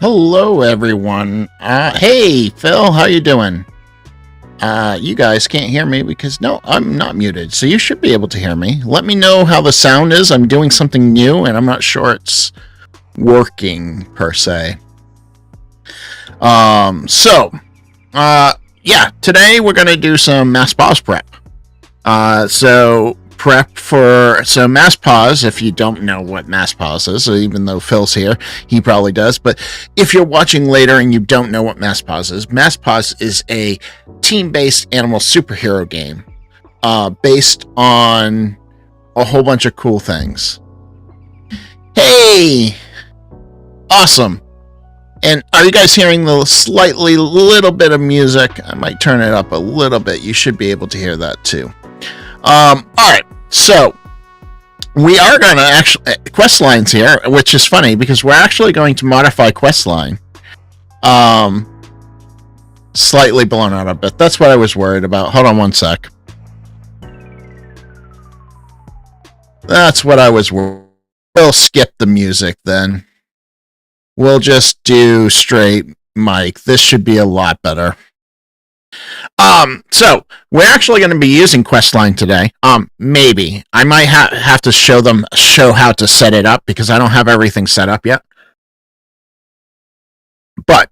Hello, everyone. Hey, Phil, how you doing? You guys can't hear me because, no, I'm not muted, so you should be able to hear me. Let me know how the sound is. I'm doing something new, and I'm not sure it's working, per se. Yeah, today we're going to do some Masked Paws prep. Masked Paws, if you don't know what Masked Paws is, even though Phil's here, he probably does, but if you're watching later and you don't know what Masked Paws is a team-based animal superhero game, based on a whole bunch of cool things. Hey! Awesome! And are you guys hearing the little bit of music? I might turn it up a little bit. You should be able to hear that too. Alright, so we are going to actually quest lines here, which is funny because we're actually going to modify quest line. Slightly blown out a bit. That's what I was worried about. Hold on one sec. That's what I was worried. We'll skip the music then. We'll just do straight mic. This should be a lot better. So we're actually going to be using Questline today. Maybe I might have to show how to set it up because I don't have everything set up yet. But,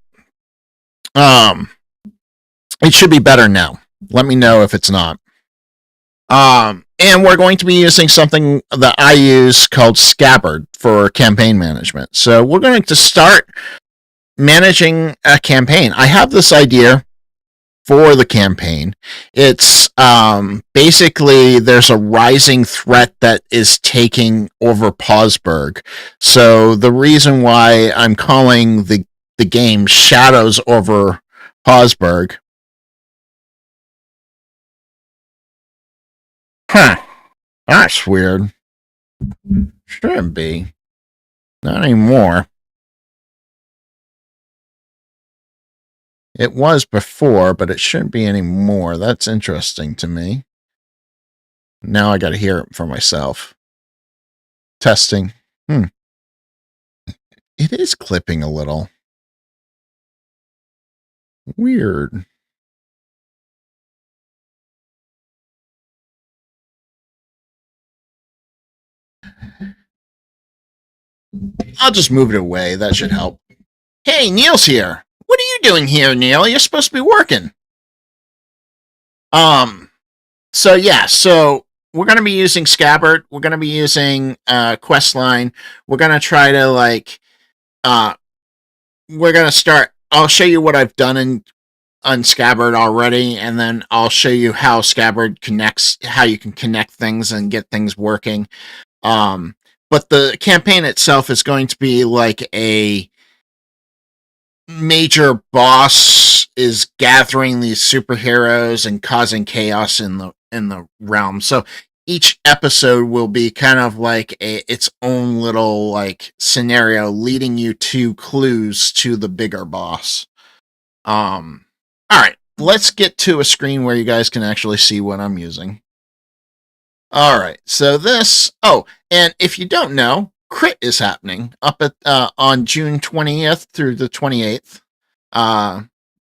it should be better now. Let me know if it's not. And we're going to be using something that I use called Scabbard for campaign management. So we're going to start managing a campaign. I have this idea for the campaign. It's basically there's a rising threat that is taking over Pawsburg. So the reason why I'm calling the game Shadows over Pawsburg. Huh. That's weird. Shouldn't be. Not anymore. It was before, but it shouldn't be anymore. That's interesting to me. Now I got to hear it for myself. Testing. It is clipping a little. Weird. I'll just move it away. That should help. Hey, Neil's here. What are you doing here, Neil? You're supposed to be working. So we're going to be using Scabbard. We're going to be using Questline. We're going to try to we're going to start. I'll show you what I've done on Scabbard already, and then I'll show you how Scabbard connects, how you can connect things and get things working. But the campaign itself is going to be like a major boss is gathering these superheroes and causing chaos in the realm. So each episode will be kind of like its own little like scenario leading you to clues to the bigger boss. All right, let's get to a screen where you guys can actually see what I'm using. All right, so this. Oh, and if you don't know, Crit is happening up at on June 20th through the 28th.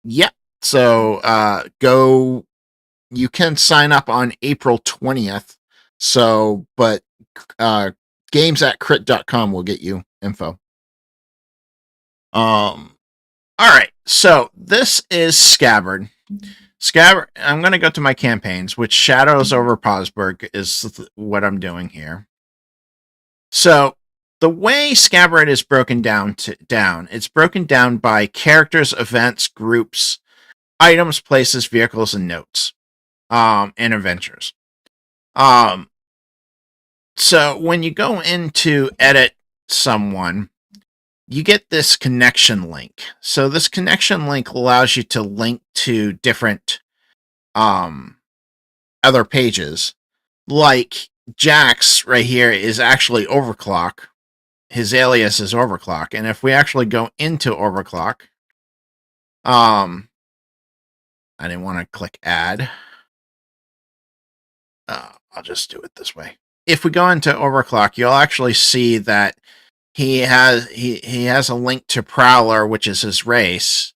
Yeah. So go. You can sign up on April 20th. So, but games@crit.com will get you info. All right. So this is Scabbard. Scabbard. I'm going to go to my campaigns, which Shadows over Pawsburg is what I'm doing here. So the way Scabbard is broken down, it's broken down by characters, events, groups, items, places, vehicles, and notes, and adventures. So when you go in to edit someone, you get this connection link. So this connection link allows you to link to different other pages. Like Jax right here is actually Overclock. His alias is Overclock. And if we actually go into Overclock, I didn't want to click add. I'll just do it this way. If we go into Overclock, you'll actually see that he has a link to Prowler, which is his race,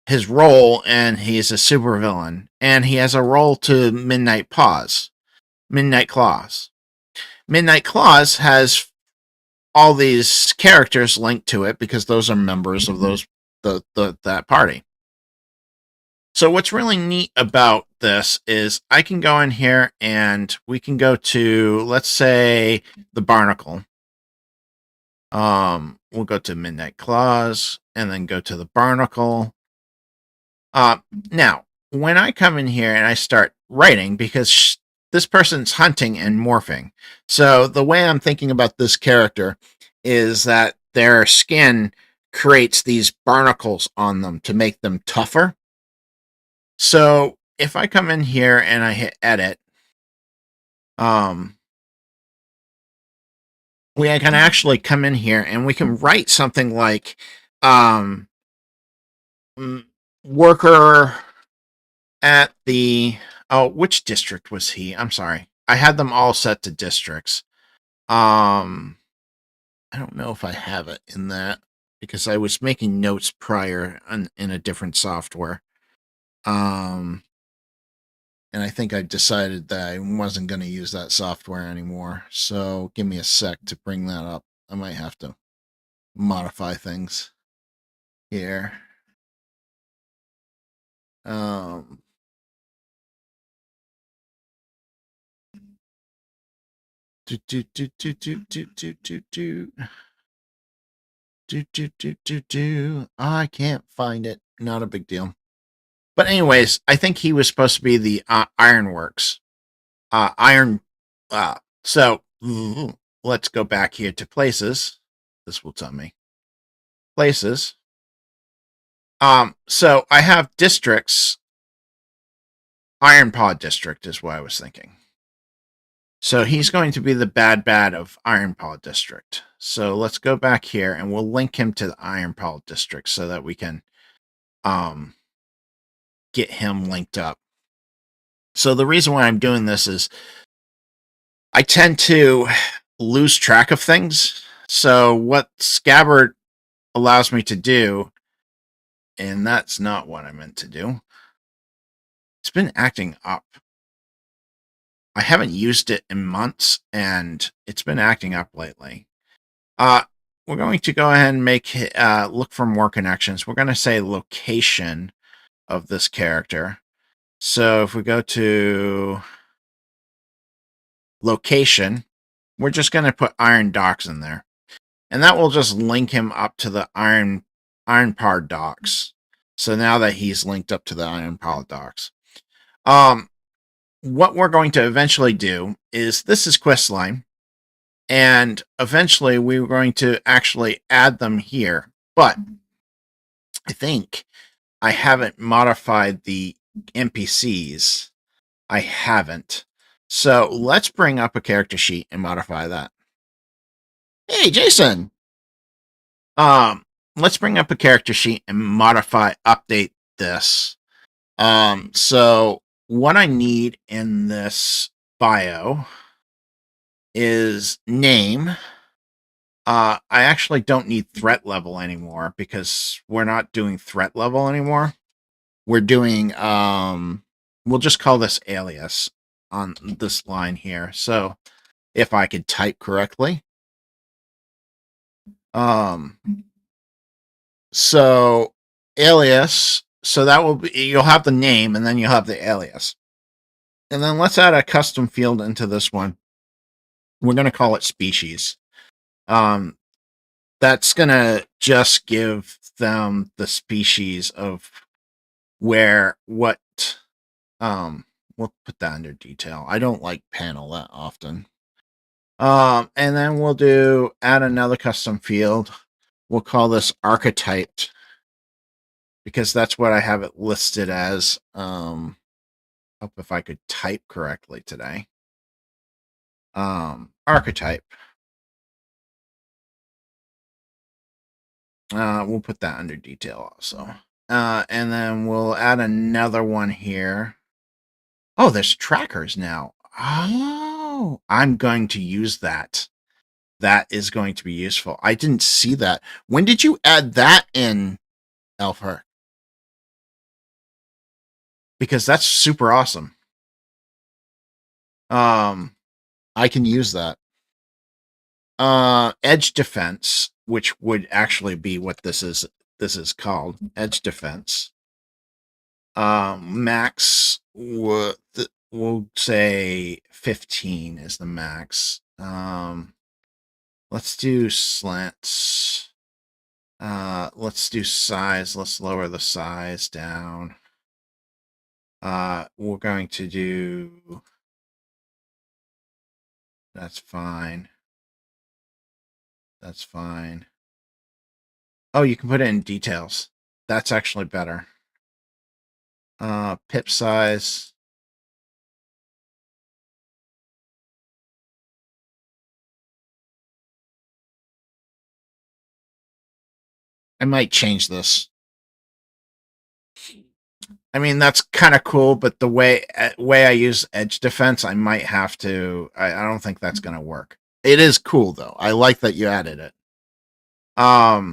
his role, and he's a supervillain. And he has a role to Midnight Claws. Midnight Claws has all these characters linked to it because those are members of that party. So what's really neat about this is I can go in here and we can go to, let's say, the Barnacle. We'll go to Midnight Claws and then go to the Barnacle. Now, when I come in here and I start writing, because this person's hunting and morphing. So the way I'm thinking about this character is that their skin creates these barnacles on them to make them tougher. So if I come in here and I hit edit, we can actually come in here and we can write something like worker at the which district was he? I'm sorry. I had them all set to districts. I don't know if I have it in that because I was making notes prior in a different software. And I think I decided that I wasn't going to use that software anymore. So give me a sec to bring that up. I might have to modify things here. I can't find it. Not a big deal. But anyways, I think he was supposed to be the Ironworks. So let's go back here to places. This will tell me. Places. So I have districts. Iron Paw District is what I was thinking. So he's going to be the bad of Iron Paw District. So let's go back here and we'll link him to the Iron Paw District so that we can get him linked up. So the reason why I'm doing this is I tend to lose track of things. So what Scabbard allows me to do, and that's not what I meant to do. It's been acting up. I haven't used it in months, and it's been acting up lately. We're going to go ahead and make look for more connections. We're going to say location of this character. So if we go to location, we're just going to put Iron Docks in there. And that will just link him up to the Iron Paw Docks. So now that he's linked up to the Iron Paw Docks. What we're going to eventually do is, this is questline, and eventually we're going to actually add them here. But I think I haven't modified the NPCs. I haven't. So let's bring up a character sheet and modify that. Hey, Jason! Let's bring up a character sheet and update this. So what I need in this bio is name. I actually don't need threat level anymore because we're not doing threat level anymore. We're doing, we'll just call this alias on this line here. So if I could type correctly. So alias, so that will be, you'll have the name and then you'll have the alias. And then let's add a custom field into this one. We're going to call it species. That's going to just give them the species of we'll put that under detail. I don't like panel that often. And then we'll add another custom field. We'll call this archetyped because that's what I have it listed as. Hope if I could type correctly today. Archetype. We'll put that under detail also. And then we'll add another one here. Oh, there's trackers now. Oh, I'm going to use that. that is going to be useful. I didn't see that. When did you add that in, Elfer? Because that's super awesome. I can use that. Edge defense, which would actually be what this is. This is called edge defense. Max we'll say 15 is the max. Let's do slants. Let's do size. Let's lower the size down. We're going to do. That's fine. That's fine. Oh, you can put it in details. That's actually better. Pip size. I might change this. I mean, that's kind of cool, but the way I use edge defense, I might have to. I don't think that's going to work. It is cool though. I like that you added it. All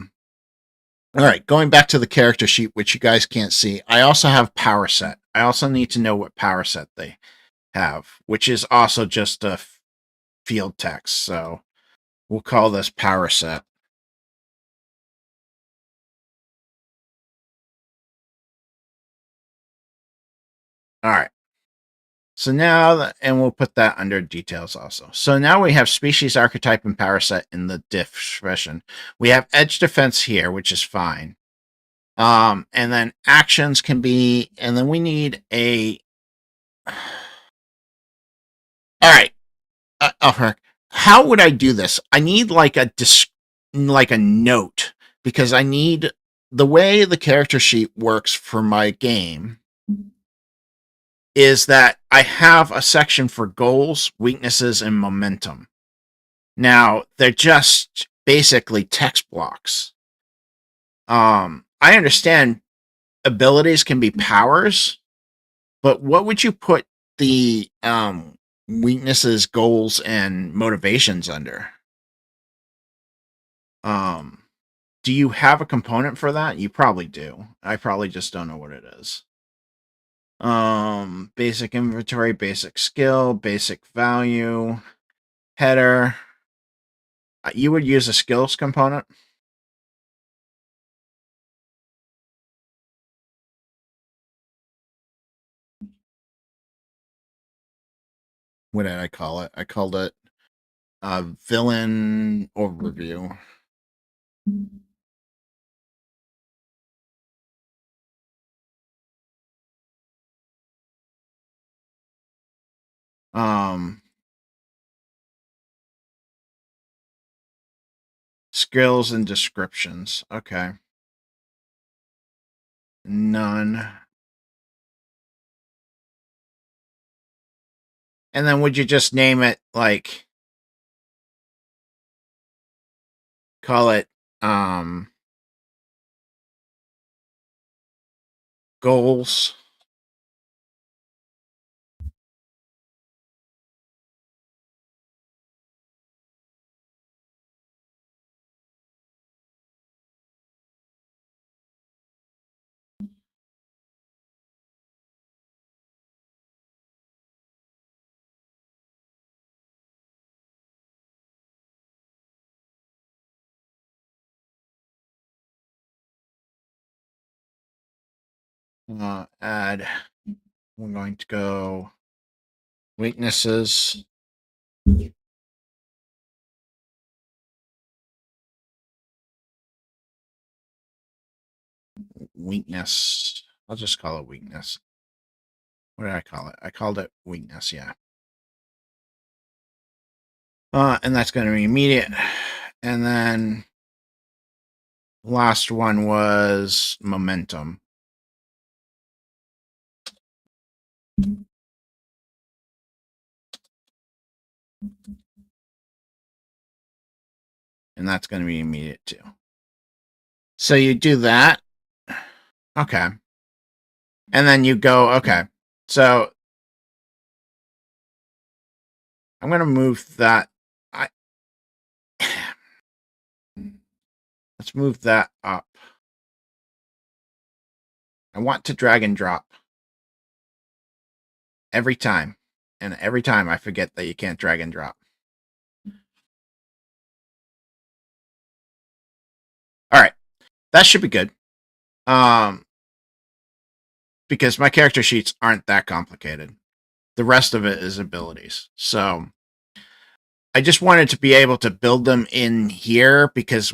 right, going back to the character sheet, which you guys can't see. I also have power set. I also need to know what power set they have, which is also just a field text. So we'll call this power set. All right. So now, and we'll put that under details also. So now we have species, archetype, and power set in the definition. We have edge defense here, which is fine. And then actions can be, and then we need a. All right, how would I do this? I need like a note, because I need the way the character sheet works for my game is that I have a section for goals, weaknesses, and momentum. Now, they're just basically text blocks. I understand abilities can be powers, but what would you put the weaknesses, goals, and motivations under? Do you have a component for that? You probably do. I probably just don't know what it is. Basic inventory, basic skill, basic value, header. You would use a skills component. What did I call it? I called it villain overview. Skills and descriptions. Okay. None. And then would you just name it like call it goals? Add. We're going to go weaknesses. Weakness. I'll just call it weakness. What did I call it? I called it weakness, yeah. And that's going to be immediate. And then last one was momentum. And that's going to be immediate too. So you do that. Okay. And then you go, okay. So I'm going to move that. Let's move that up. I want to drag and drop. Every time. And every time I forget that you can't drag and drop. Alright. That should be good. Because my character sheets aren't that complicated. The rest of it is abilities. So I just wanted to be able to build them in here because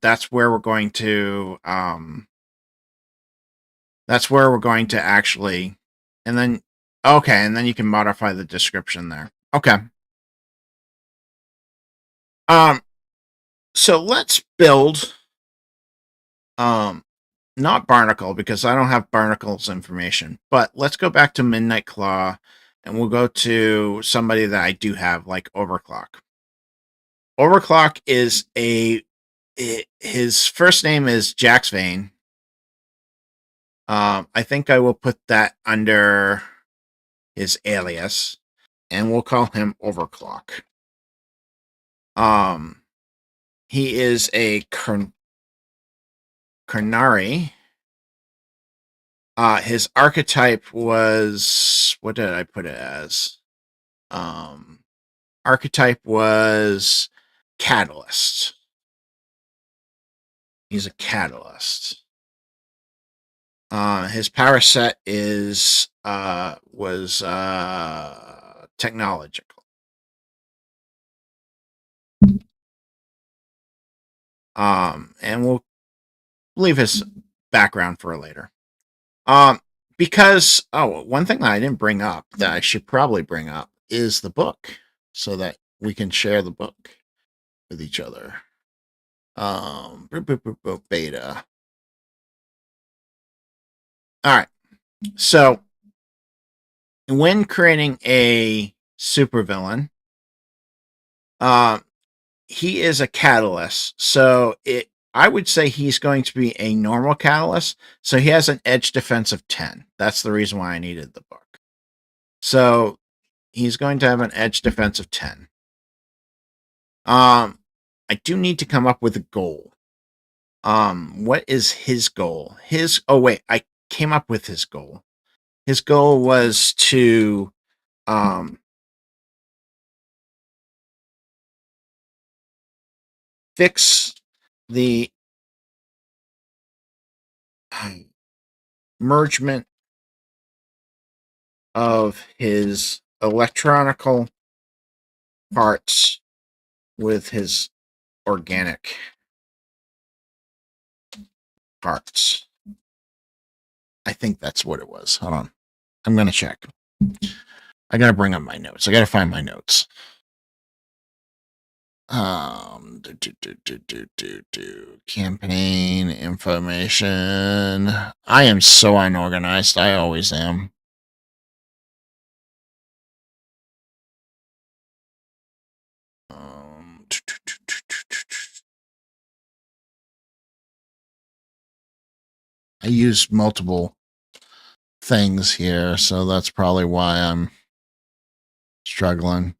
that's where we're going to actually, and then okay, and then you can modify the description there. Okay. So let's build not Barnacle, because I don't have Barnacle's information, but let's go back to Midnight Claw, and we'll go to somebody that I do have, like Overclock. Overclock is his first name is Jax Vane. I think I will put that under his alias, and we'll call him Overclock. He is a Karnari. His archetype was, what did I put it as? Archetype was Catalyst. He's a Catalyst. His power set was technological. And we'll leave his background for later. Because one thing that I didn't bring up that I should probably bring up is the book, so that we can share the book with each other. Beta. All right. So when creating a supervillain, he is a catalyst. So I would say he's going to be a normal catalyst. So he has an edge defense of 10. That's the reason why I needed the book. So he's going to have an edge defense of 10. I do need to come up with a goal. What is his goal? I came up with his goal. His goal was to fix the mergement of his electronical parts with his organic parts. I think that's what it was. Hold on. I'm going to check. I got to bring up my notes. I got to find my notes. Campaign information. I am so unorganized. I always am. I use multiple things here, so that's probably why I'm struggling.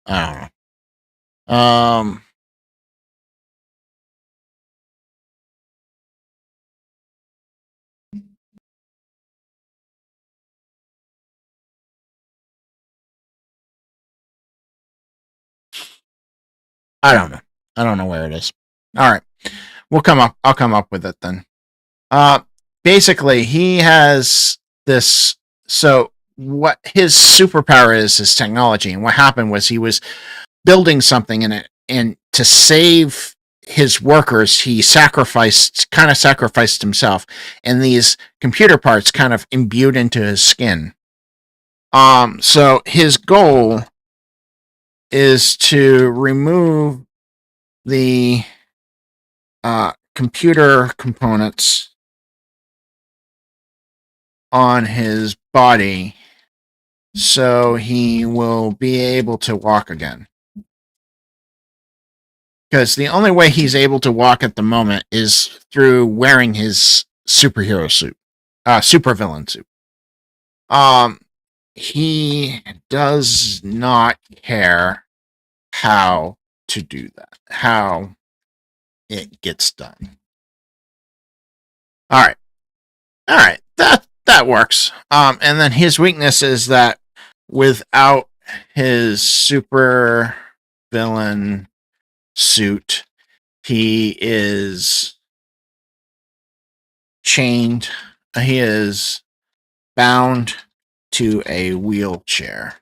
I don't know. I don't know. I don't know where it is. All right. I'll come up with it then. Basically he has this, so what his superpower is technology, and what happened was he was building something in it, and to save his workers he sacrificed himself, and these computer parts kind of imbued into his skin. So his goal is to remove the computer components on his body so he will be able to walk again. Because the only way he's able to walk at the moment is through wearing his superhero suit, supervillain suit. he does not care how to do that, how it gets done. All right. That works. And then his weakness is that without his super villain suit, he is chained. He is bound to a wheelchair.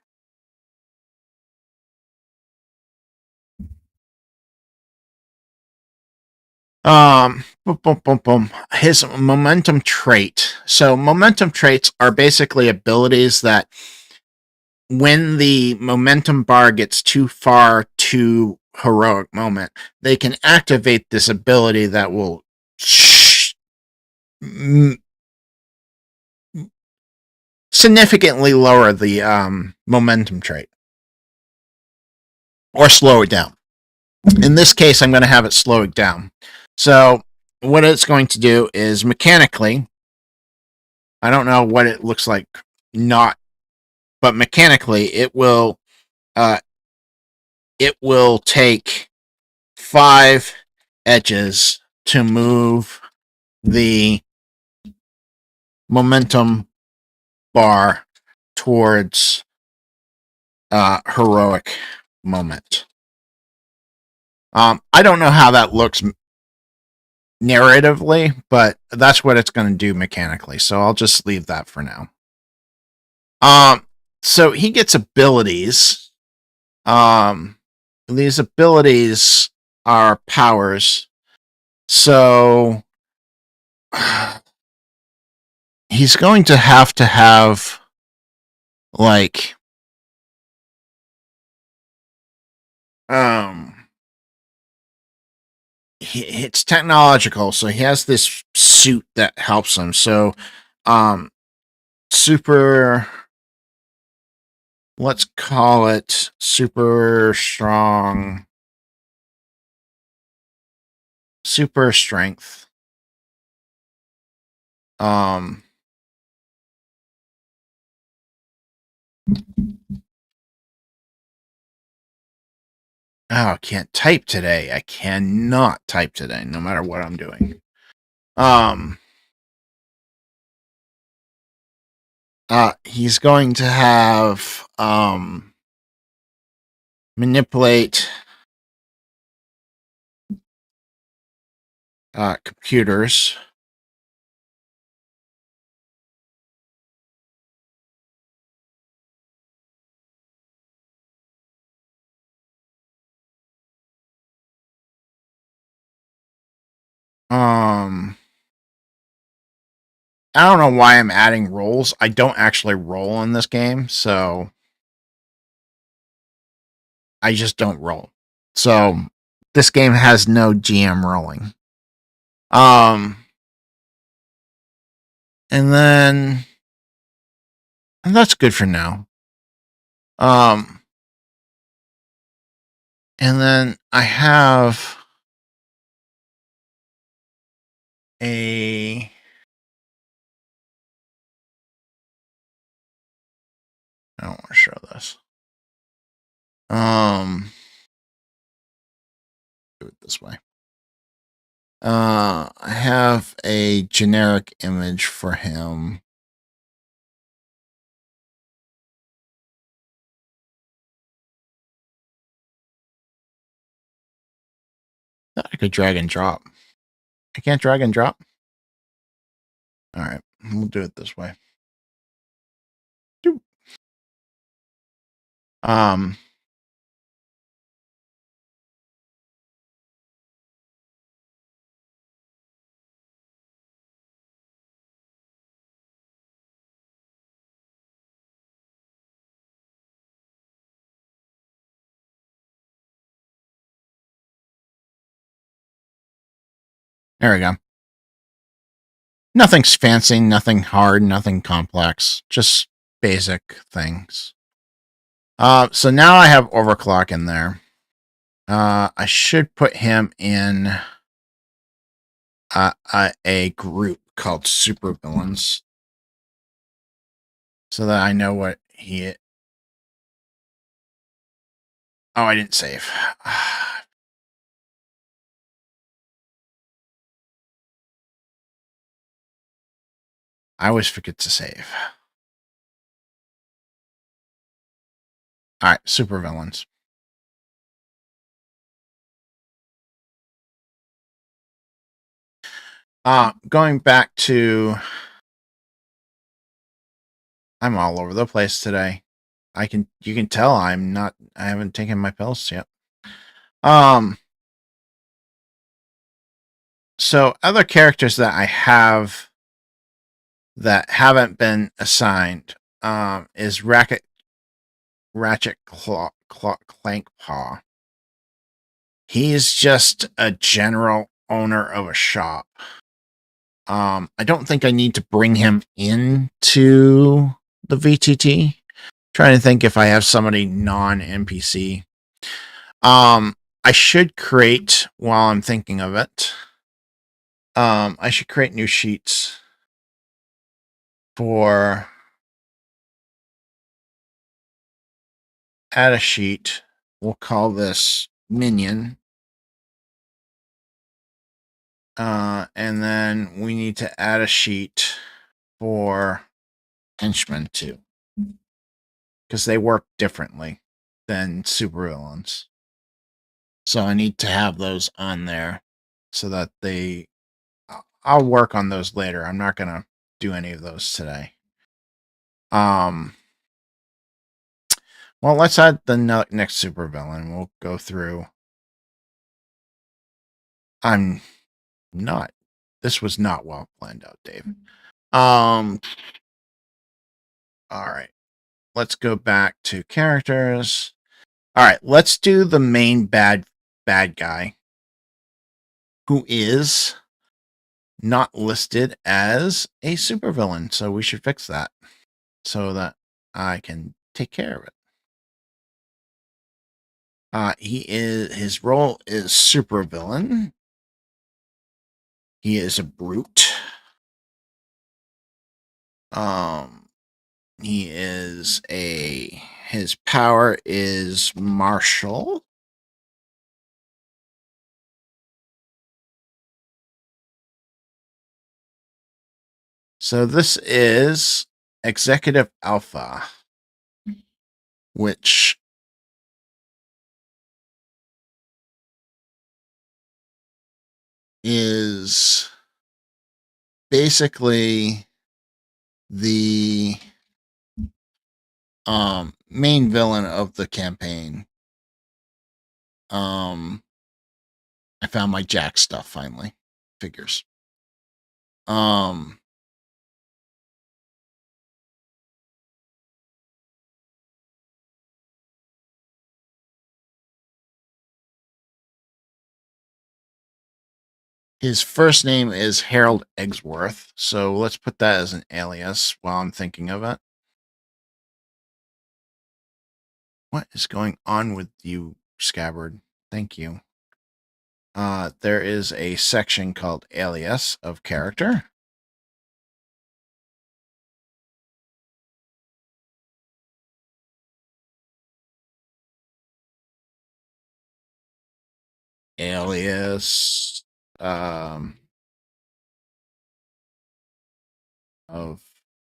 Boom, boom, boom, boom. His momentum trait. So momentum traits are basically abilities that when the momentum bar gets too far to heroic moment, they can activate this ability that will significantly lower the momentum trait or slow it down. In this case, I'm going to have it slow it down. So what it's going to do is mechanically, I don't know what it looks like, but mechanically it will take 5 edges to move the momentum bar towards heroic moment. I don't know how that looks narratively, but that's what it's going to do mechanically. So I'll just leave that for now. So he gets abilities. These abilities are powers. So he's going to have like it's technological, so he has this suit that helps him. So super, let's call it super strong, super strength. Oh, I can't type today. I cannot type today, no matter what I'm doing. He's going to have manipulate computers. I don't know why I'm adding rolls. I don't actually roll in this game, so I just don't roll. So this game has no GM rolling. And then, and that's good for now. And then I have I don't want to show this. Do it this way. I have a generic image for him. I could drag and drop. I can't drag and drop. All right, we'll do it this way. There we go. Nothing's fancy, nothing hard, nothing complex, just basic things. So now I have overclock in there. I should put him in a group called supervillains, so that I know what Oh, I didn't save. I always forget to save. All right, supervillains. Going back to, I'm all over the place today. You can tell I haven't taken my pills yet. So other characters that I have that haven't been assigned, is Ratchet Clank Paw. He's just a general owner of a shop. I don't think I need to bring him into the VTT. Trying to think if I have somebody non-NPC. I should create, while I'm thinking of it, I should create new sheets for, add a sheet. We'll call this minion. And then we need to add a sheet for henchmen too, because they work differently than supervillains. So I need to have those on there so that I'll work on those later. I'm not gonna do any of those today. Well, let's add the next supervillain. We'll go through. This was not well planned out, Dave. All right. Let's go back to characters. All right, let's do the main bad guy, who is not listed as a supervillain. So we should fix that so that I can take care of it. His role is supervillain. He is a brute. His power is martial. So this is Executive Alpha, which is basically the main villain of the campaign. I found my Jack stuff finally. Figures. His first name is Harold Eggsworth, so let's put that as an alias while I'm thinking of it. What is going on with you, Scabbard? Thank you. There is a section called Alias of Character. Alias of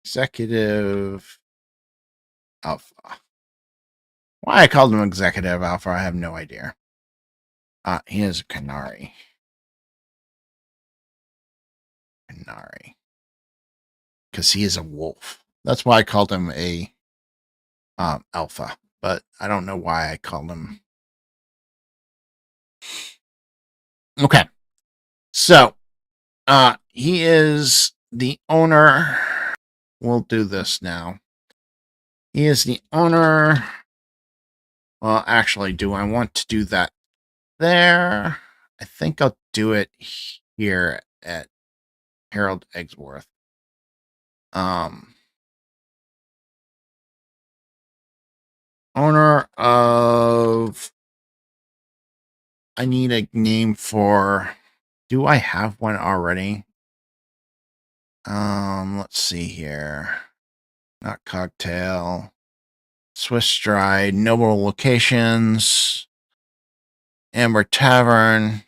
Executive Alpha. Why I called him Executive Alpha, I have no idea. He is a Canary. Because he is a wolf. That's why I called him a alpha. But I don't know why I called him. Okay. So, he is the owner. We'll do this now. He is the owner. Well, actually, do I want to do that there? I think I'll do it here at Harold Eggsworth. Owner of... I need a name for... Do I have one already? Let's see here. Not cocktail. Swiss Stride, Noble Locations, Amber Tavern,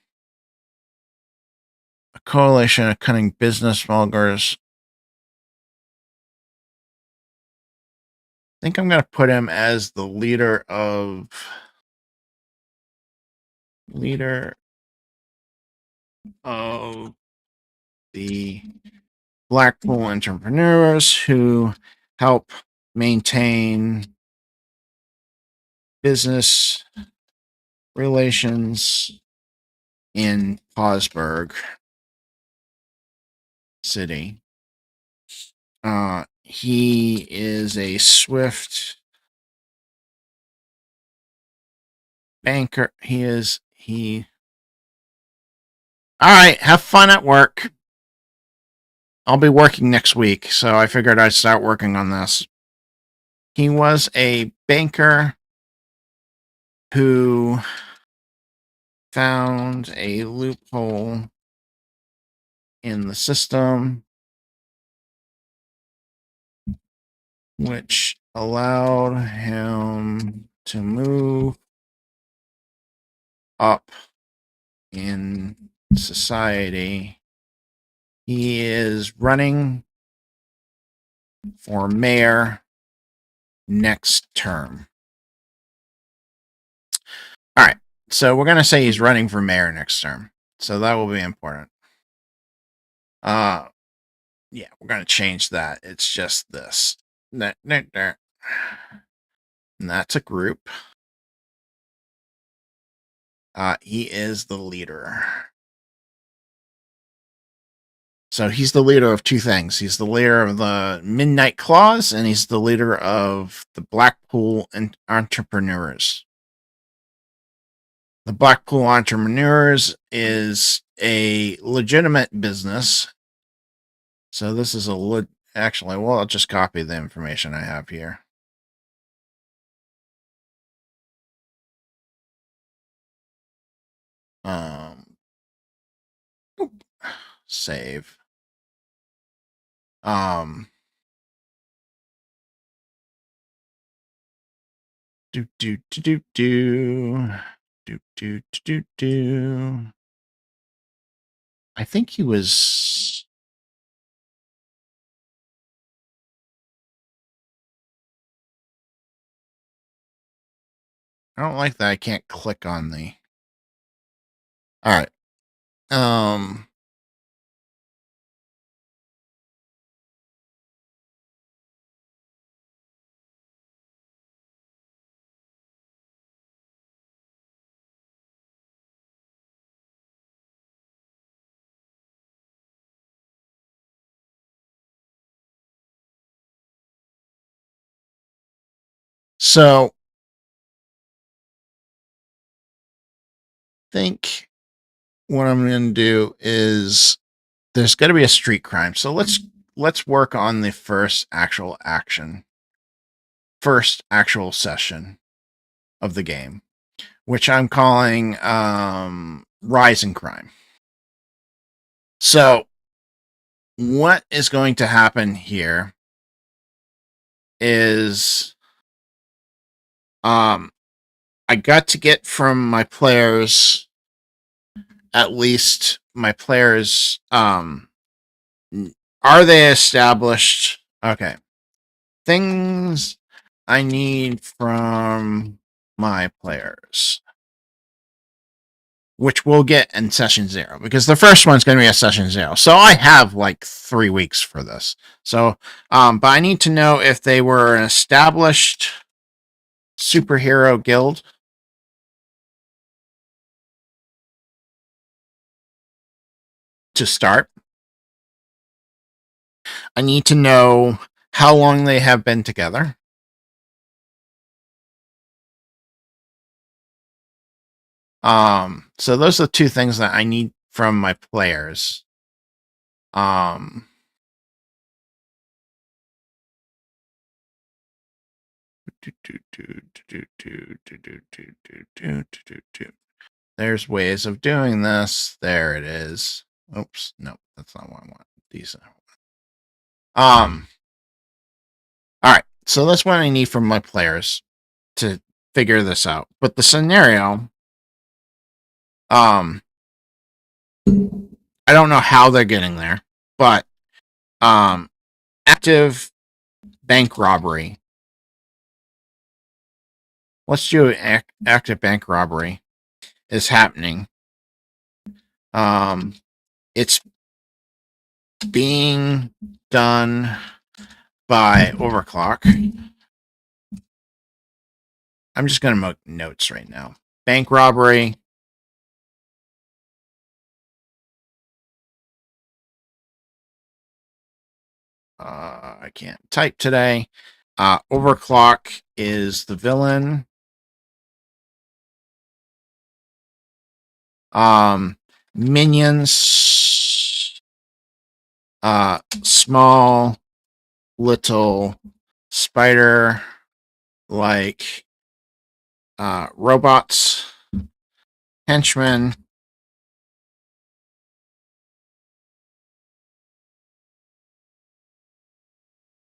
a coalition of cunning business moguls. I think I'm going to put him as the leader of the Blackpool entrepreneurs who help maintain business relations in Pawsburg City. He is a swift banker. All right, have fun at work. I'll be working next week, so I figured I'd start working on this. He was a banker who found a loophole in the system which allowed him to move up in society. He is running for mayor next term. All right, so we're going to say he's running for mayor next term. So that will be important. Yeah, we're going to change that. It's just this. And that's a group. He is the leader. So he's the leader of two things. He's the leader of the Midnight Claws, and he's the leader of the Blackpool Entrepreneurs. The Blackpool Entrepreneurs is a legitimate business. So this is actually, well, I'll just copy the information I have here. Save. I think he was. I don't like that I can't click on the. All right. So I think what I'm going to do is there's going to be a street crime. So let's work on the first actual session of the game, which I'm calling Rising Crime. So what is going to happen here is I got to get from my players, at least my players, are they established? Okay. Things I need from my players, which we'll get in session 0, because the first one's going to be a session 0. So I have like 3 weeks for this. So, but I need to know if they were an established superhero guild. To start, I need to know how long they have been together. So those are the 2 things that I need from my players. There's ways of doing this. There it is. Oops, no, that's not what I want. These. All right. So that's what I need from my players to figure this out. But the scenario, I don't know how they're getting there, but active bank robbery. Let's do active bank robbery is happening. It's being done by Overclock. I'm just going to make notes right now. Bank robbery. I can't type today. Overclock is the villain. Minions. Small, little spider like robots, henchmen.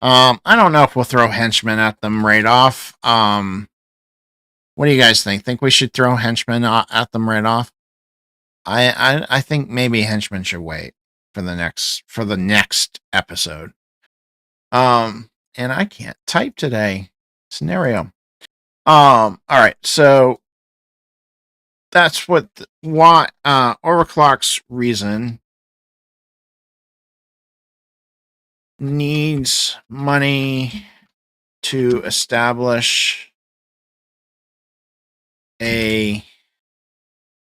I don't know if we'll throw henchmen at them right off. What do you guys think? Think we should throw henchmen at them right off? I think maybe henchmen should wait for the next episode. And I can't type today. Scenario. All right, so that's why Overclock's reason needs money to establish a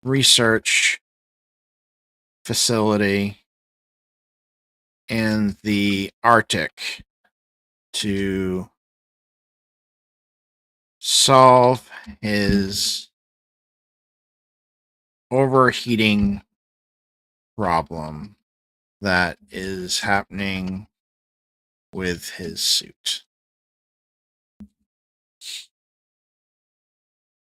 research facility in the Arctic to solve his overheating problem that is happening with his suit.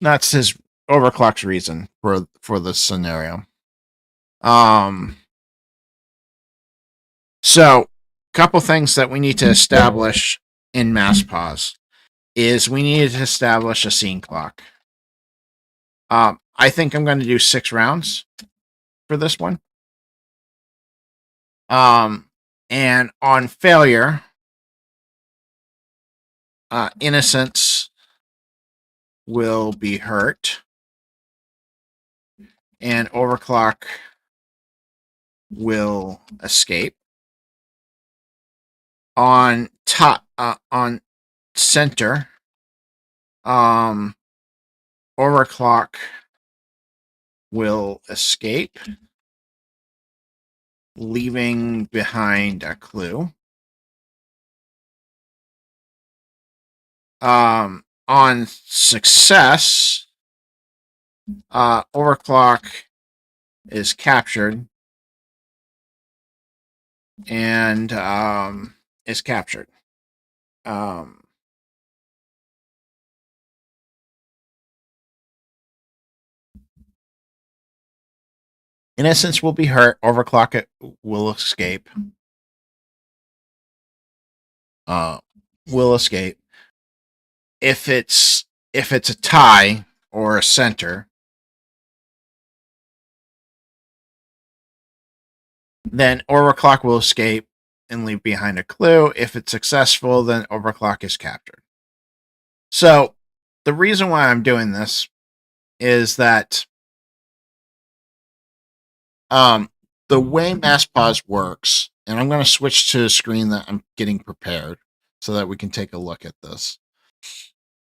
That's his Overclock's reason for this scenario. So, couple things that we need to establish in Masked Paws is we need to establish a scene clock. I think I'm going to do 6 rounds for this one. And on failure, innocents will be hurt, and Overclock will escape. On top, on center, Overclock will escape, leaving behind a clue. On success, Overclock is captured and is captured. Innocents will be hurt. Overclock will escape. Will escape. If it's a tie or a center, then Overclock will escape and leave behind a clue. If it's successful, then Overclock is captured. So the reason why I'm doing this is that the way Masked Paws works, and I'm going to switch to a screen that I'm getting prepared so that we can take a look at this.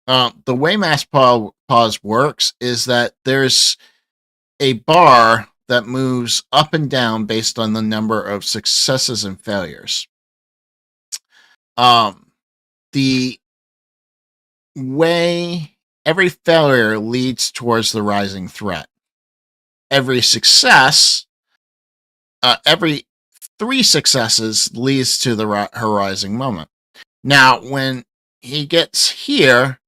The way Masked Paws works is that there's a bar that moves up and down based on the number of successes and failures. The way every failure leads towards the rising threat. Every success, every 3 successes leads to the rising moment. Now, when he gets here,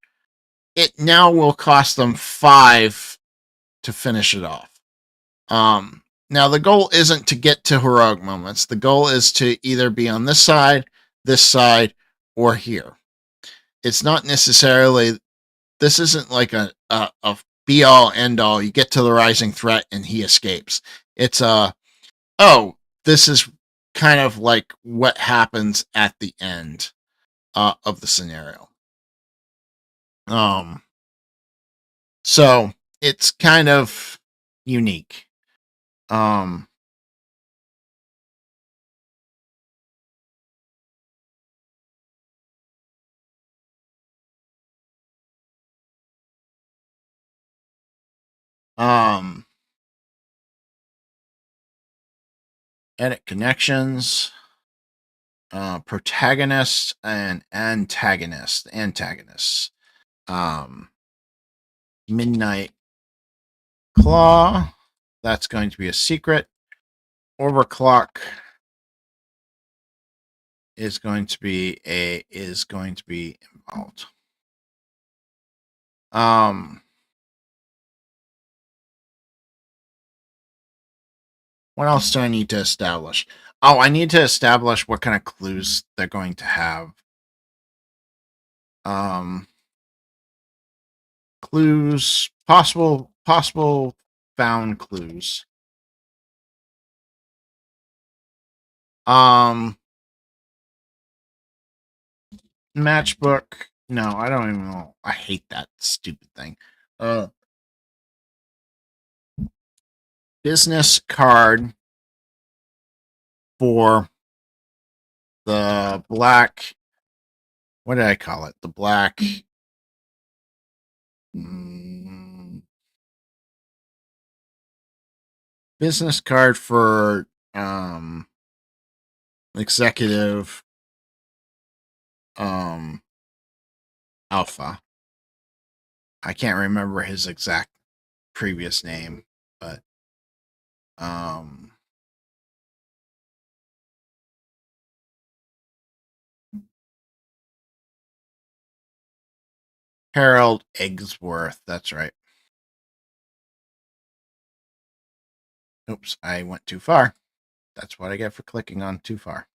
it now will cost them 5 to finish it off. Now, the goal isn't to get to heroic moments. The goal is to either be on this side, or here. it's not necessarily, this isn't like a be all end all. You get to the rising threat and he escapes. It's oh, this is kind of like what happens at the end of the scenario. So it's kind of unique. Um, um, edit connections, protagonist and antagonist, antagonists. Midnight Claw, that's going to be a secret. Overclock is going to be involved. What else do I need to establish? Oh, I need to establish what kind of clues they're going to have. Clues, possible found clues. Matchbook. No, I don't even know. I hate that stupid thing. Business card for the black. What did I call it? The black. Business card for executive alpha. I can't remember his exact previous name, but Harold Eggsworth. That's right. Oops, I went too far. That's what I get for clicking on too far.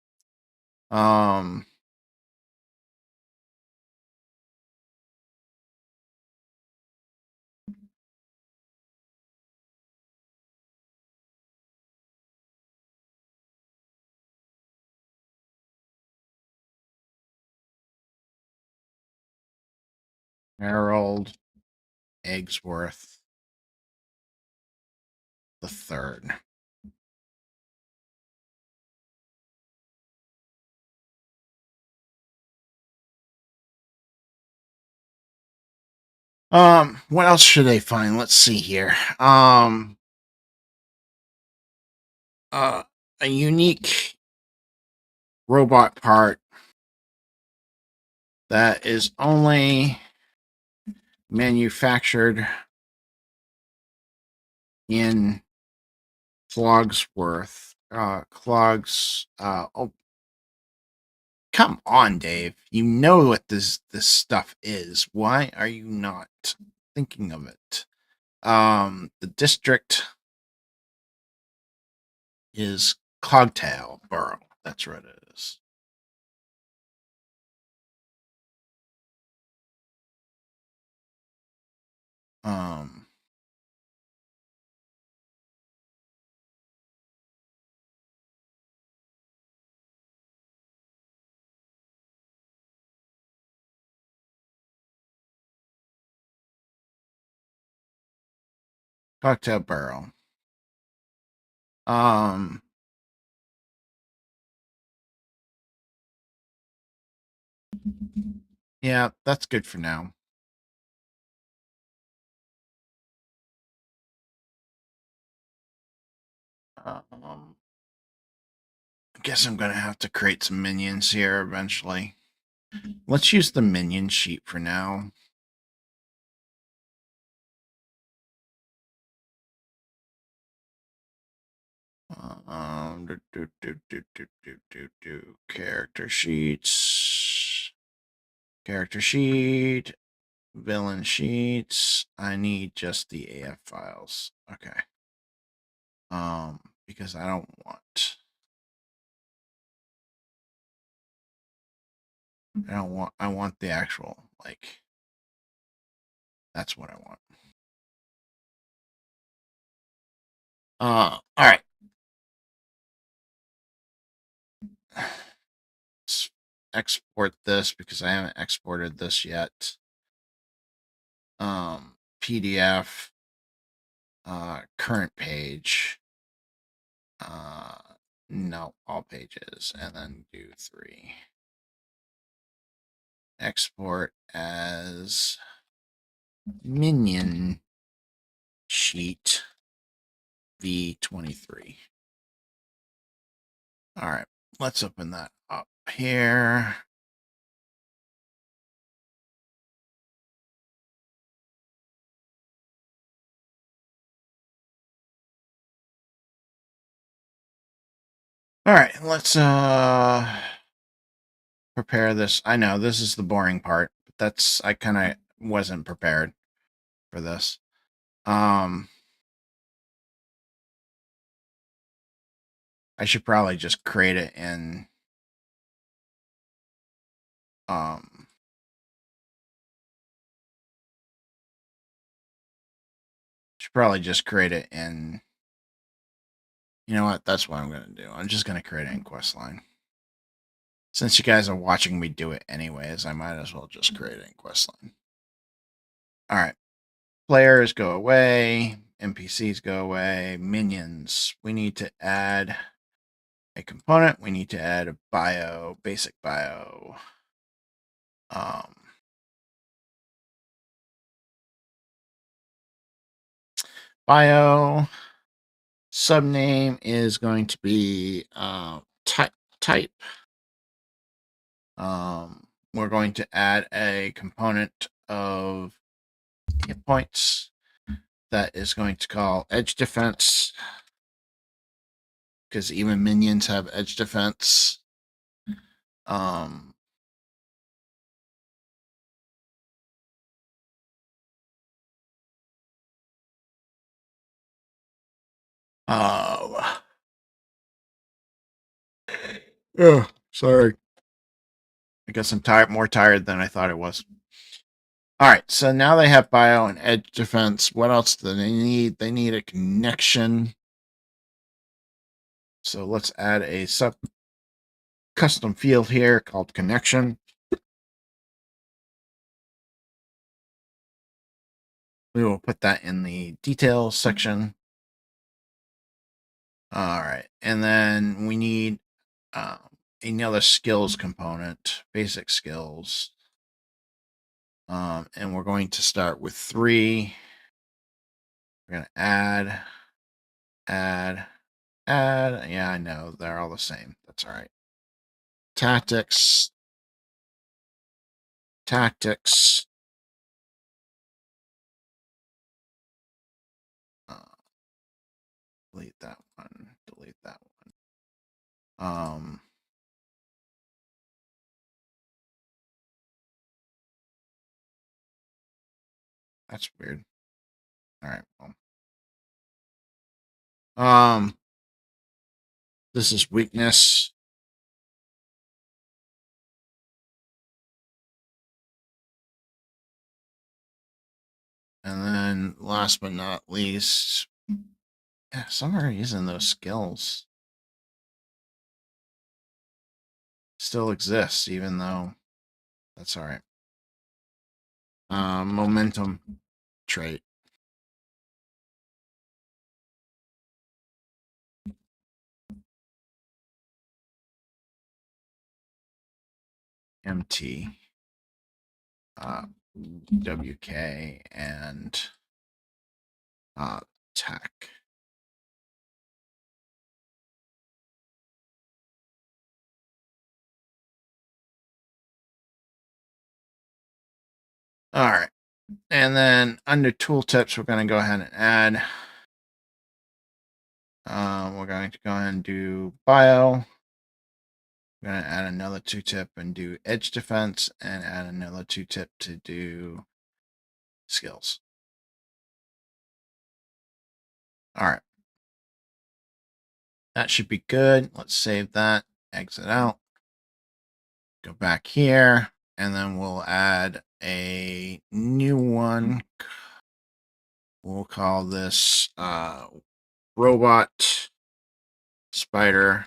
Harold Eggsworth the third. What else should they find? Let's see here. A unique robot part that is only manufactured in Clogsworth. Oh, come on, Dave. You know what this stuff is. Why are you not thinking of it? The district is Cogtail Borough. That's what it is. Cocktail Barrel. Yeah, that's good for now. I guess I'm gonna have to create some minions here eventually. Let's use the minion sheet for now. Character sheets. Character sheet. Villain sheets. I need just the AF files. Okay. Because I don't want I want the actual, like, that's what I want. All right. Let's export this because I haven't exported this yet. PDF, current page. No, all pages, and then do 3. Export as minion sheet V23. All right, let's open that up here. All right, let's prepare this. I know this is the boring part, but that's I kind of wasn't prepared for this. I should probably just create it in should probably just create it in, you know what, that's what I'm gonna do. I'm just gonna create it in questline. Since you guys are watching me do it anyways, I might as well just create it in questline. All right. Players go away, NPCs go away, minions. We need to add a component. We need to add a bio, basic bio. Bio subname is going to be type. We're going to add a component of hit points that is going to call edge defense, because even minions have edge defense. Oh, sorry. I guess I'm more tired than I thought it was. All right, so now they have bio and edge defense. What else do they need? They need a connection. So let's add a custom field here called connection. We will put that in the details section. All right, and then we need another skills component, basic skills. And we're going to start with 3. We're going to add. Yeah, I know. They're all the same. That's all right. Tactics. Delete that one. Delete that one. That's weird. All right. Well, this is weakness. And then last but not least, yeah, some are using those skills. Still exists, even though that's all right. Momentum trait. MT. WK and tech. All right. And then under tooltips, we're going to go ahead and add. We're going to go ahead and do bio. We're going to add another tooltip and do edge defense, and add another tooltip to do skills. All right. That should be good. Let's save that. Exit out. Go back here, and then we'll add a new one. We'll call this robot spider.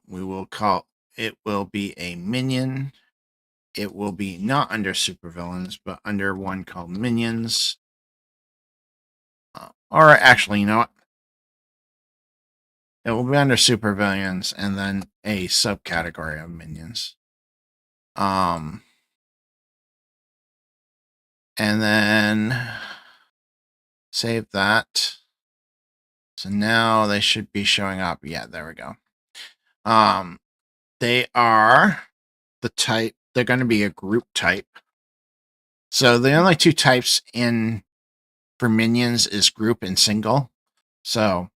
We will call it will be a minion. It will be not under supervillains, but under one called minions. Or actually, you know what? It will be under supervillains and then a subcategory of minions. And then save that. So now they should be showing up. Yeah, there we go. They are the type. They're going to be a group type. So the only two types for minions is group and single. So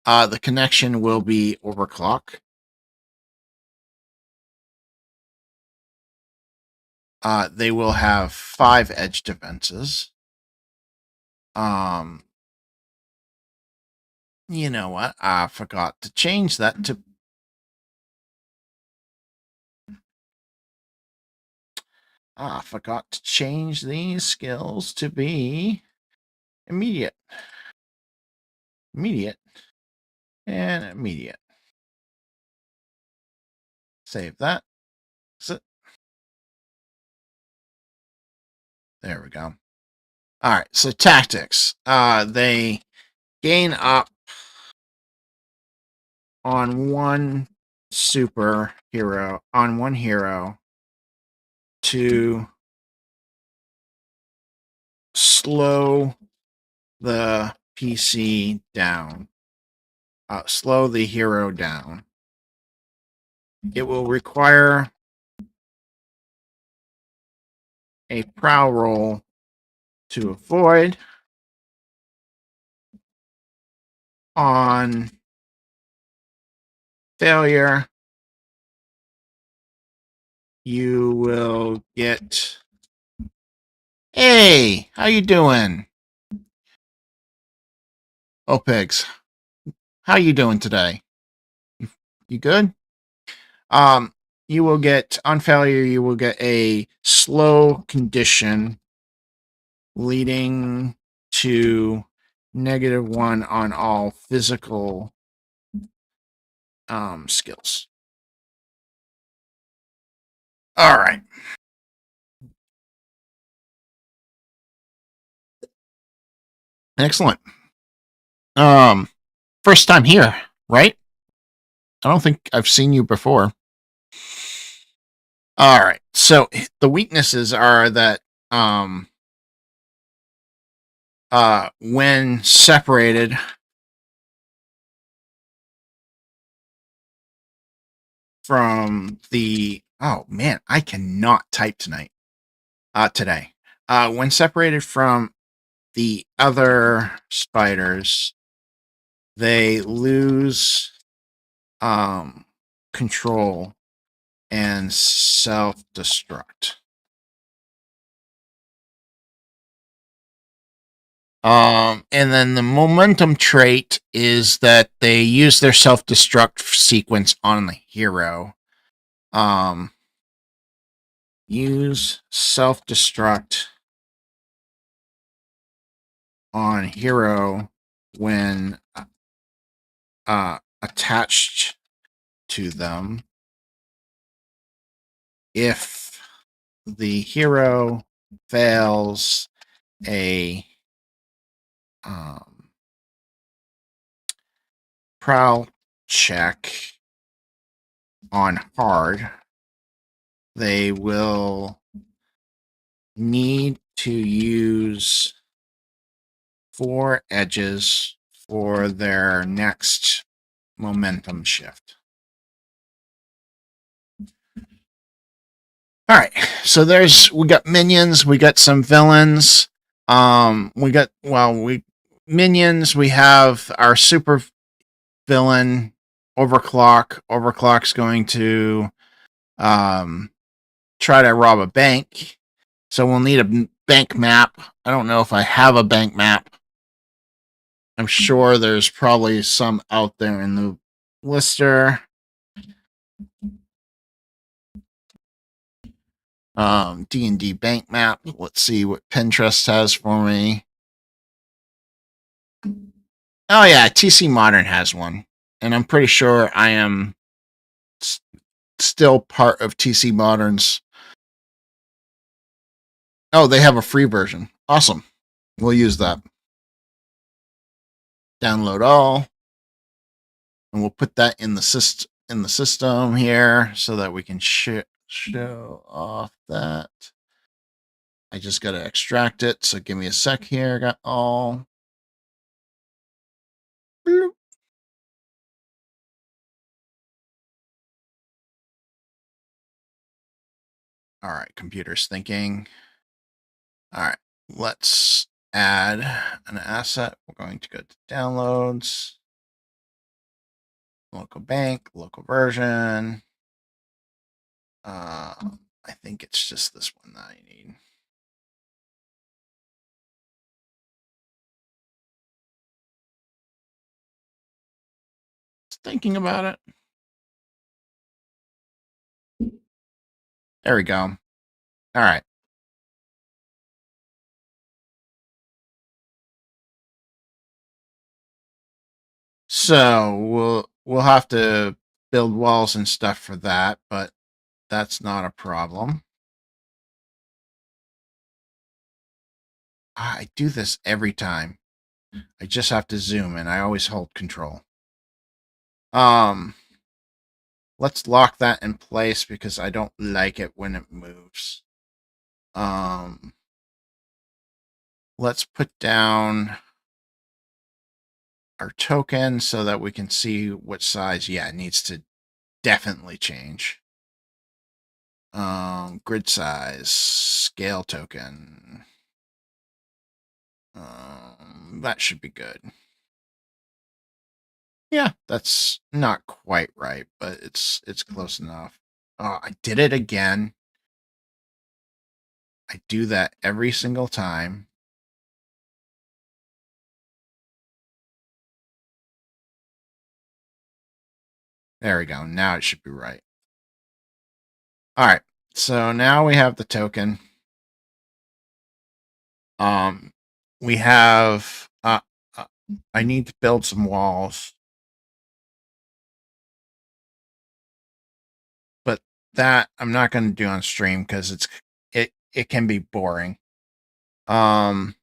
the connection will be overclock. They will have 5 edge defenses. You know what? I forgot to change that to... I forgot to change these skills to be immediate. Immediate. And immediate. Save that. There we go. All right, so tactics. They gain up on one superhero, on one hero, to slow the PC down. Slow the hero down. It will require a prowl roll to avoid. On failure, you will get... Hey, how you doing? Oh, pigs. How you doing today? You good? You will get, on failure, you will get a slow condition leading to -1 on all physical skills. All right. Excellent. First time here, right? I don't think I've seen you before. All right. So the weaknesses are that when separated from the... Oh man, I cannot type tonight. Today. When separated from the other spiders, they lose control and self-destruct. And then the momentum trait is that they use their self-destruct sequence on the hero. Use self-destruct on hero when attached to them. If the hero fails a prowl check on hard, they will need to use 4 edges for their next momentum shift. All right, so we got minions, we got some villains. Minions, we have our super villain, Overclock. Overclock's going to try to rob a bank. So we'll need a bank map. I don't know if I have a bank map. I'm sure there's probably some out there in the lister. D&D bank map. Let's see what Pinterest has for me. Oh yeah, TC Modern has one, and I'm pretty sure I am still part of TC Modern's. Oh, they have a free version. Awesome. We'll use that. Download all, and we'll put that in the system here so that we can show off that. I just got to extract it, so give me a sec here. Got all. Bloop. All right, computer's thinking. All right, let's add an asset. We're going to go to downloads, local bank, local version. I think it's just this one that I need. Just thinking about it. There we go. All right. So we'll have to build walls and stuff for that, but that's not a problem. I do this every time. I just have to zoom and I always hold control. Let's lock that in place because I don't like it when it moves. Let's put down our token so that we can see what size. Yeah, it needs to definitely change. Grid size, scale token. That should be good. Yeah, that's not quite right, but it's close enough. Oh, I did it again. I do that every single time. There we go. Now it should be right. All right. So now we have the token. We have I need to build some walls. But that I'm not going to do on stream because it can be boring. Robot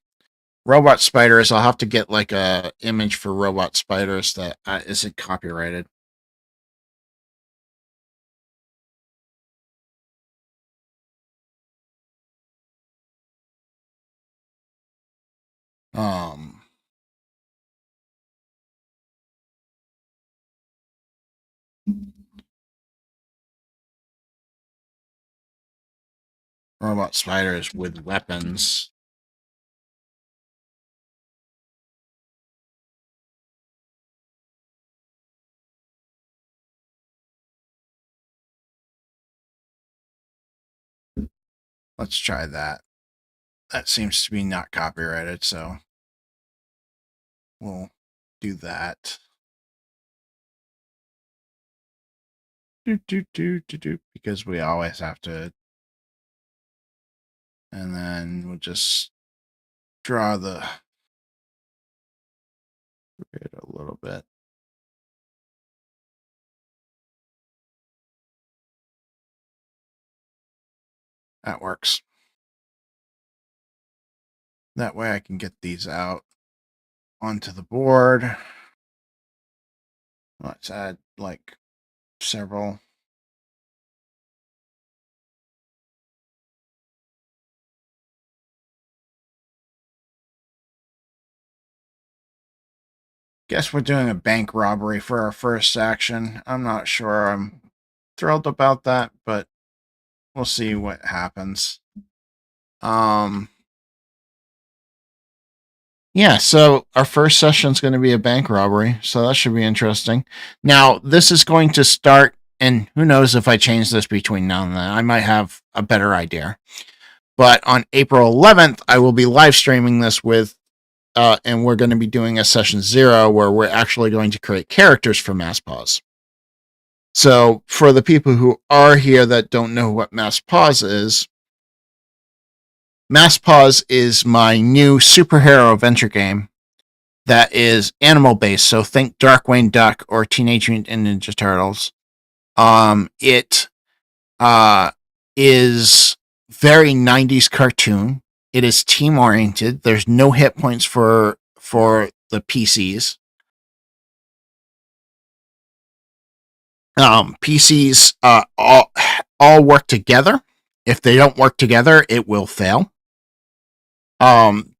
spiders, I'll have to get like a image for robot spiders that isn't copyrighted. Robot spiders with weapons. Let's try that. That seems to be not copyrighted, so we'll do that. Because we always have to. And then we'll just draw the grid a little bit. That works. That way I can get these out onto the board. Let's add like several. Guess we're doing a bank robbery for our first action. I'm not sure I'm thrilled about that, but we'll see what happens. Yeah, so our first session is going to be a bank robbery, so that should be interesting. Now, this is going to start, and who knows if I change this between now and then. I might have a better idea. But on April 11th, I will be live streaming this with, and we're going to be doing a session 0 where we're actually going to create characters for Masked Paws. So for the people who are here that don't know what Masked Paws is, Masked Paws is my new superhero adventure game that is animal based. So think Darkwing Duck or Teenage Mutant Ninja Turtles. It is very 90s cartoon. It is team oriented. There's no hit points for the PCs. PCs all work together. If they don't work together, it will fail.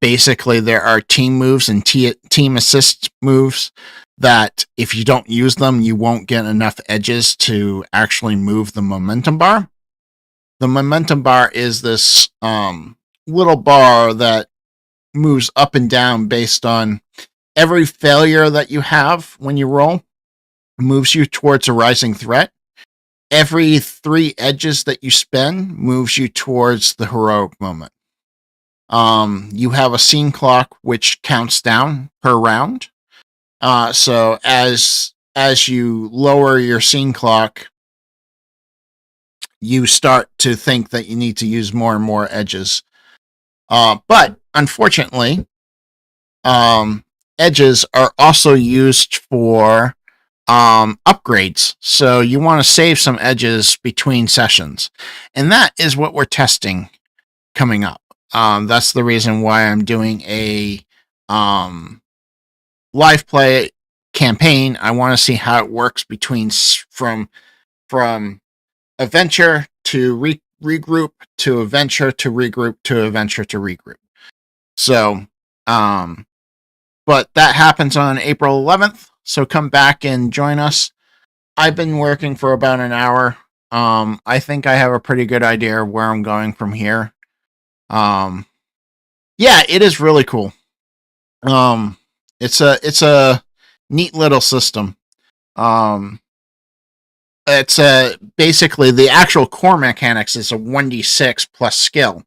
Basically, there are team moves and team assist moves that if you don't use them, you won't get enough edges to actually move the momentum bar. The momentum bar is this little bar that moves up and down based on every failure that you have when you roll moves you towards a rising threat. Every 3 edges that you spend moves you towards the heroic moment. You have a scene clock which counts down per round. So as you lower your scene clock, you start to think that you need to use more and more edges. But unfortunately, edges are also used for upgrades. So you want to save some edges between sessions. And that is what we're testing coming up. That's the reason why I'm doing a live play campaign. I want to see how it works between from adventure to regroup to adventure to regroup to adventure to regroup. So, but that happens on April 11th. So come back and join us. I've been working for about an hour. I think I have a pretty good idea of where I'm going from here. Yeah, it is really cool. It's a neat little system. It's basically the actual core mechanics is a 1d6 plus skill.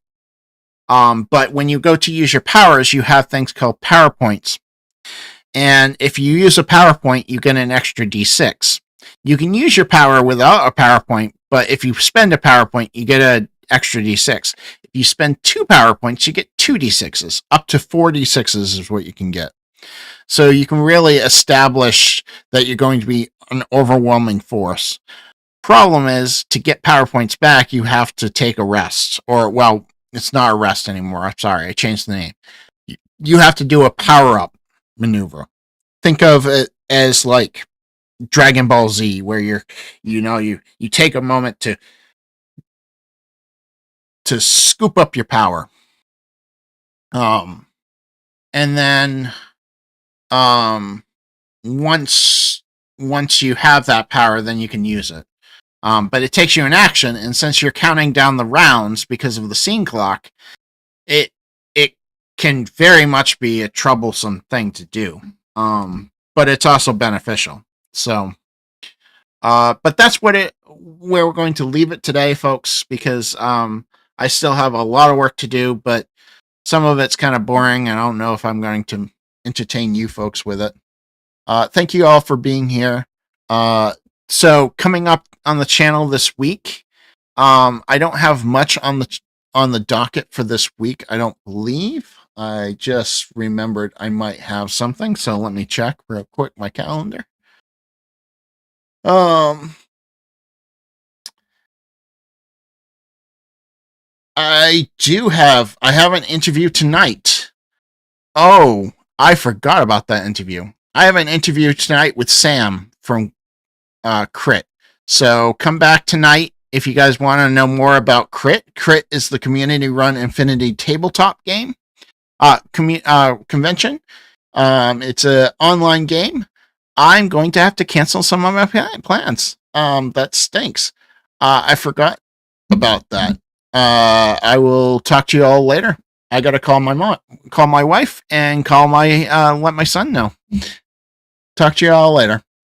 But when you go to use your powers, you have things called power points. And if you use a PowerPoint, you get an extra D6. You can use your power without a PowerPoint, but if you spend a PowerPoint, you get an extra D6. If you spend 2 PowerPoints, you get 2 D6s. Up to 4 D6s is what you can get. So you can really establish that you're going to be an overwhelming force. Problem is, to get PowerPoints back, you have to take a rest. Or, well, it's not a rest anymore. I'm sorry, I changed the name. You have to do a power-up maneuver. Think of it as like Dragon Ball Z, where you take a moment to scoop up your power. And then once you have that power, then you can use it. But it takes you an action, and since you're counting down the rounds because of the scene clock, it can very much be a troublesome thing to do. But it's also beneficial. So, but that's where we're going to leave it today, folks, because I still have a lot of work to do, but some of it's kind of boring, and I don't know if I'm going to entertain you folks with it. Thank you all for being here. So coming up on the channel this week, I don't have much on the docket for this week, I don't believe. I just remembered I might have something, so let me check real quick my calendar. I have an interview tonight. Oh, I forgot about that interview. I have an interview tonight with Sam from Crit. So come back tonight if you guys want to know more about Crit. Crit is the community-run Infinity tabletop game convention. It's an online game. I'm going to have to cancel some of my plans. That stinks. I forgot about that. I will talk to you all later. I gotta call my wife, and let my son know. Talk to you all later.